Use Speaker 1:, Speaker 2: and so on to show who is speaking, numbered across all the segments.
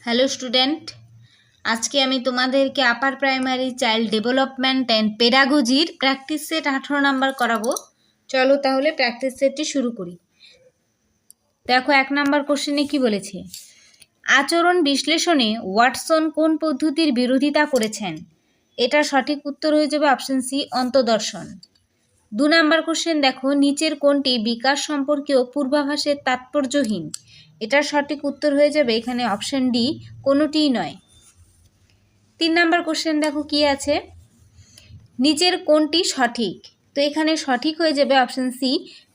Speaker 1: Hello student, আজকে আমি তোমাদেরকে upper primary child development and পেডাগোজির প্র্যাকটিস সেট 18 নাম্বার করাবো। চলো তাহলে প্র্যাকটিস সেটটি শুরু করি। দেখো 1 নাম্বার কোশ্চেনে কি বলেছে, আচরণ বিশ্লেষণে ওয়াটসন কোন পদ্ধতির বিরোধিতা করেছেন? এটা সঠিক উত্তর হয়ে যাবে অপশন সি, অন্তদর্শন। 2 নাম্বার কোশ্চেন দেখো, নিচের কোনটি বিকাশ সম্পর্কীয় পূর্বাভাসের তাৎপর্যহীন? এটার সঠিক উত্তর হয়ে যাবে এখানে অপশন ডি, কোনোটিই নয়। 3 নাম্বার কোশ্চেন দেখো কি আছে, নিচের কোনটি সঠিক? তো এখানে সঠিক হয়ে যাবে অপশন সি,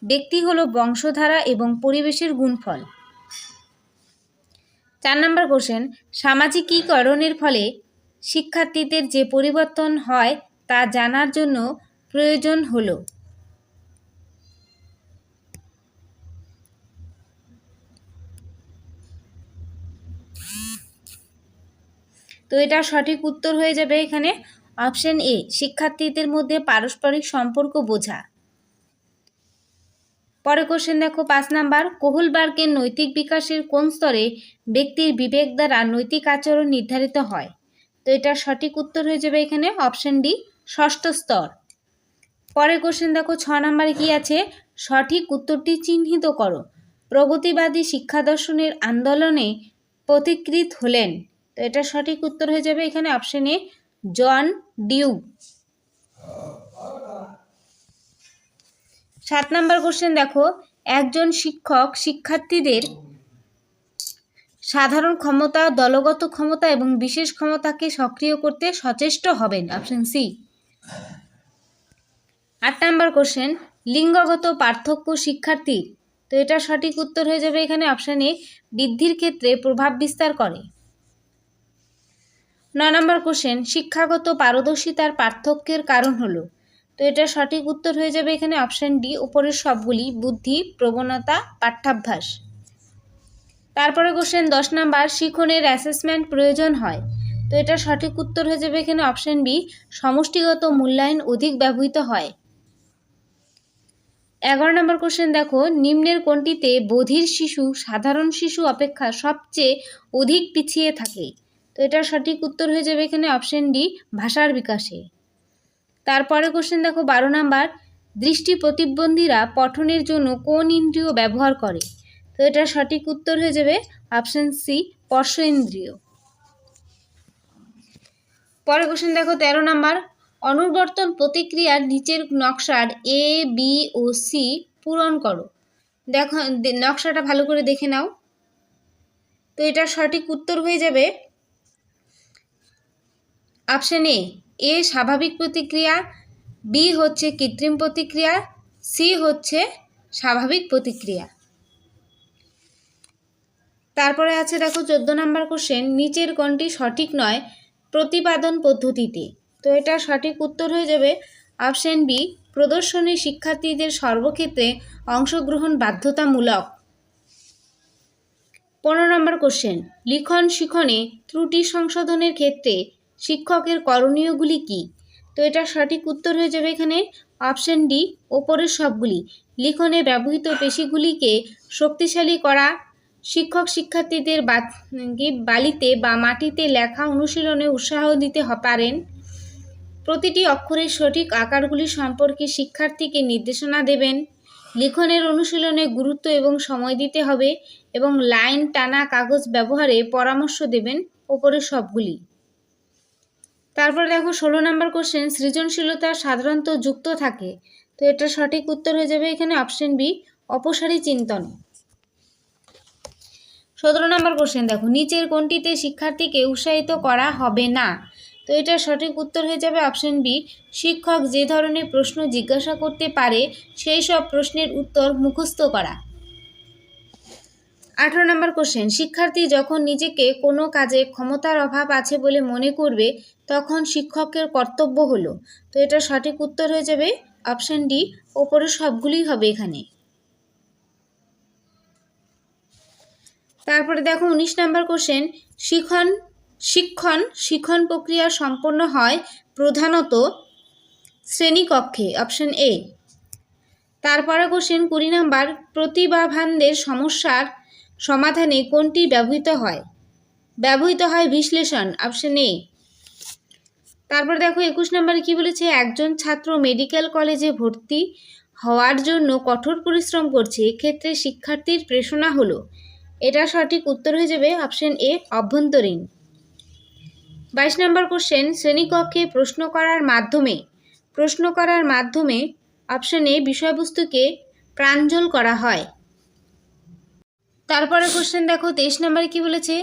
Speaker 1: ব্যক্তি হলো বংশধারা এবং পরিবেশের গুণফল। 4 নাম্বার কোশ্চেন, সামাজিকীকরণের ফলে শিক্ষার্থীদের যে পরিবর্তন হয় তা জানার জন্য প্রয়োজন হলো। তো এটা সঠিক উত্তর হয়ে যাবে এখানে অপশন এ, শিক্ষার্থীদের মধ্যে পারস্পরিক সম্পর্ক বোঝা। পরে কোশ্চেন দেখো 5 নাম্বার, কোহলবার্গের নৈতিক বিকাশের কোন স্তরে ব্যক্তির বিবেক দ্বারা নৈতিক আচরণ নির্ধারিত হয়? তো এটা সঠিক উত্তর হয়ে যাবে এখানে অপশন ডি, ষষ্ঠ স্তর। পরে কোশ্চেন দেখো 6 নাম্বারে কি আছে, সঠিক উত্তরটি চিহ্নিত করো। প্রগতিবাদী শিক্ষা দর্শনের আন্দোলনে পথিকৃৎ হলেন। তো এটা সঠিক উত্তর হয়ে যাবে এখানে option A, John Dewey. 7 number question দেখো, একজন শিক্ষক শিক্ষার্থীদের সাধারণ ক্ষমতা, দলগত ক্ষমতা এবং বিশেষ ক্ষমতাকে সক্রিয় করতে সচেষ্ট হবেন। Option C. 8 নাম্বার কোশ্চেন, লিঙ্গগত পার্থক্য শিক্ষার্থীর। তো এটা সঠিক উত্তর হয়ে যাবে এখানে অপশন এ, বৃদ্ধির ক্ষেত্রে প্রভাব বিস্তার করে। 9 নাম্বার কোশ্চেন, শিক্ষাগত পারদর্শিতার পার্থক্যের কারণ হলো। তো এটা সঠিক উত্তর হয়ে যাবে এখানে অপশন ডি, উপরের সবগুলি, বুদ্ধি, প্রবণতা, পাঠ্যাভ্যাস। তারপরে কোশ্চেন 10 নাম্বার, শিখনের অ্যাসেসমেন্ট প্রয়োজন হয়। তো এটা সঠিক উত্তর হয়ে যাবে এখানে অপশন বি, সমষ্টিগত মূল্যায়ন অধিক ব্যবহৃত হয়। 11 নম্বর কোশ্চেন দেখো, নিম্নের কোনটিতে বধির শিশু সাধারণ শিশু অপেক্ষা সবচেয়ে অধিক পিছিয়ে থাকে? তো এটা সঠিক উত্তর হয়ে যাবে এখানে অপশন ডি, ভাষার বিকাশে। তারপরে কোশ্চেন দেখো 12 নাম্বার, দৃষ্টি প্রতিবন্ধীরা পঠনের জন্য কোন ইন্দ্রিয় ব্যবহার করে? তো এটা সঠিক উত্তর হয়ে যাবে অপশন সি, স্পর্শ ইন্দ্রিয়। পরে কোশ্চেন দেখো 13 নাম্বার, অনুবর্তন প্রতিক্রিয়ার নিচের নকশার এ, বি ও সি পূরণ করো। দেখো নকশাটা ভালো করে দেখে নাও। তো এটা সঠিক উত্তর হয়ে যাবে অপশন এ স্বাভাবিক প্রতিক্রিয়া, বি হচ্ছে কৃত্রিম প্রতিক্রিয়া, সি হচ্ছে স্বাভাবিক প্রতিক্রিয়া। তারপরে আছে দেখো 14 নম্বর কোশ্চেন, নিচের কোনটি সঠিক নয় প্রতিপাদন পদ্ধতিতে? তো এটা সঠিক উত্তর হয়ে যাবে অপশন বি, প্রদর্শনী শিক্ষার্থীদের সর্বক্ষেত্রে অংশগ্রহণ বাধ্যতামূলক। 15 নম্বর কোশ্চেন, লিখন শিখনে ত্রুটি সংশোধনের ক্ষেত্রে শিক্ষকের করণীয়গুলি কি? তো এটা সঠিক উত্তর হয়ে যাবে এখানে অপশন ডি, ওপরের সবগুলি। লিখনে ব্যবহৃত পেশিগুলিকে শক্তিশালী করা, শিক্ষক শিক্ষার্থীদের বালিতে বা মাটিতে লেখা অনুশীলনে উৎসাহ দিতে পারেন, প্রতিটি অক্ষরের সঠিক আকারগুলি সম্পর্কে শিক্ষার্থীকে নির্দেশনা দেবেন, লিখনের অনুশীলনে গুরুত্ব এবং সময় দিতে হবে এবং লাইন টানা কাগজ ব্যবহারে পরামর্শ দেবেন, ওপরের সবগুলি। তারপর দেখো 16 নম্বর কোশ্চেন, সৃজনশীলতা সাধারণত যুক্ত থাকে। তো এটা সঠিক উত্তর হয়ে যাবে এখানে অপশন বি, অপসারী চিন্তন। 17 নম্বর কোশ্চেন দেখো, নিচের কোনটিতে শিক্ষার্থীকে উৎসাহিত করা হবে না? তো এটা সঠিক উত্তর হয়ে যাবে অপশন বি, শিক্ষক যে ধরনের প্রশ্ন জিজ্ঞাসা করতে পারে সেই সব প্রশ্নের উত্তর মুখস্থ করা। 18 নম্বর কোশ্চেন, শিক্ষার্থী যখন নিজেকে কোনো কাজে ক্ষমতার অভাব আছে বলে মনে করবে তখন শিক্ষকের কর্তব্য হলো। তো এটা সঠিক উত্তর হয়ে যাবে অপশন ডি, ওপরে সবগুলি হবে এখানে। তারপরে দেখো 19 নম্বর কোশ্চেন, শিক্ষণ প্রক্রিয়া সম্পন্ন হয় প্রধানত শ্রেণীকক্ষে। Option A. তারপরে কোশ্চেন 20 নম্বর, প্রতিভাবানদের সমস্যার সমাধানে কোনটি ব্যবহৃত হয়? ব্যবহৃত হয় বিশ্লেষণ, অপশন এ। তারপর দেখো 21 নম্বরে কি বলেছে, একজন ছাত্র মেডিকেল কলেজে ভর্তি হওয়ার জন্য কঠোর পরিশ্রম করছে, এক্ষেত্রে শিক্ষার্থীর প্রেরণা হলো। এটা সঠিক উত্তর হয়ে যাবে অপশন এ, অভ্যন্তরীণ। 22 নম্বর কোশ্চেন, শ্রেণীকক্ষে প্রশ্ন করার মাধ্যমে অপশন এ বিষয়বস্তুকে প্রাঞ্জল করা হয়। তারপরে কোশ্চেন দেখো 23 নম্বরে কি বলেছে,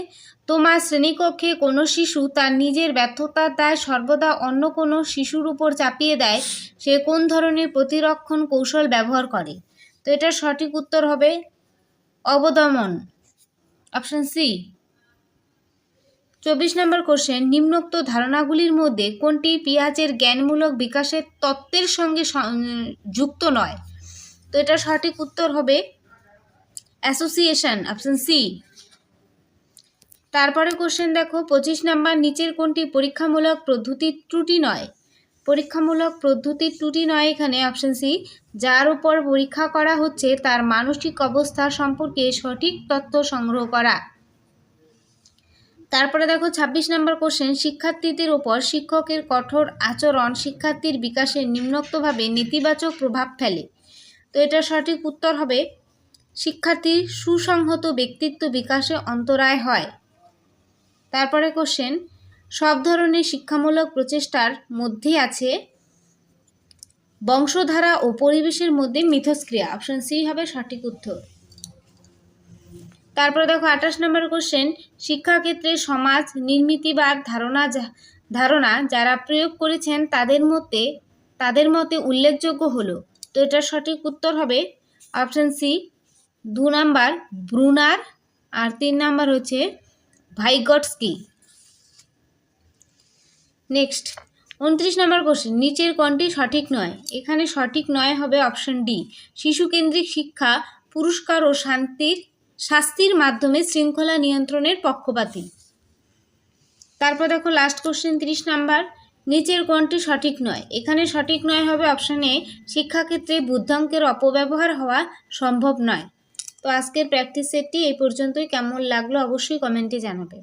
Speaker 1: তোমার শ্রেণীকক্ষে কোনো শিশু তার নিজের ব্যর্থতার দায় সর্বদা অন্য কোনো শিশুর উপর চাপিয়ে দেয়, সে কোন ধরনের প্রতিরক্ষণ কৌশল ব্যবহার করে? তো এটার সঠিক উত্তর হবে অবদমন, অপশন সি। 24 নম্বর কোশ্চেন, নিম্নোক্ত ধারণাগুলির মধ্যে কোনটি পিয়াজের জ্ঞানমূলক বিকাশের তত্ত্বের সঙ্গে যুক্ত নয়? তো এটা সঠিক উত্তর হবে অ্যাসোসিয়েশন, অপশন সি। তারপরে কোশ্চেন দেখো 25 নম্বর, নিচের কোনটি পরীক্ষামূলক পদ্ধতির ত্রুটি নয়? পরীক্ষামূলক পদ্ধতির ত্রুটি নয় এখানে অপশন সি, যার উপর পরীক্ষা করা হচ্ছে তার মানসিক অবস্থা সম্পর্কে সঠিক তথ্য সংগ্রহ করা। তারপরে দেখো 26 নম্বর কোশ্চেন, শিক্ষার্থীদের ওপর শিক্ষকের কঠোর আচরণ শিক্ষার্থীর বিকাশে নিম্নোক্তভাবে নেতিবাচক প্রভাব ফেলে। তো এটা সঠিক উত্তর হবে শিক্ষার্থীর সুসংহত ব্যক্তিত্ব বিকাশে অন্তরায় হয়। তারপরে কোশ্চেন, সব ধরনের শিক্ষামূলক প্রচেষ্টার মধ্যে আছে বংশধারা ও পরিবেশের মধ্যে মিথস্ক্রিয়া, অপশন সি হবে সঠিক উত্তর। তারপরে দেখো 28 নম্বর কোশ্চেন, শিক্ষাক্ষেত্রে সমাজ নির্মিতিবাদ ধারণা যারা প্রয়োগ করেছেন তাদের মতে উল্লেখযোগ্য হলো। তো এটার সঠিক উত্তর হবে অপশন সি 2 নাম্বার ব্রুনার আর 3 নাম্বার হচ্ছে ভাইগটস্কি। নেক্সট 29 নম্বর কোশ্চেন, নিচের কোনটি সঠিক নয়? এখানে সঠিক নয় হবে অপশন ডি, শিশুকেন্দ্রিক শিক্ষা পুরস্কার ও শাস্তির মাধ্যমে শৃঙ্খলা নিয়ন্ত্রণের পক্ষপাতী। তারপর দেখো লাস্ট কোশ্চেন 30 নাম্বার, নিচের কোনটি সঠিক নয়? এখানে সঠিক নয় হবে অপশন এ, শিক্ষাক্ষেত্রে বুদ্ধাঙ্কের অপব্যবহার হওয়া সম্ভব নয়। তো আজকের প্র্যাকটিস সেটটি এই পর্যন্তই। কেমন লাগলো অবশ্যই কমেন্টে জানাবে।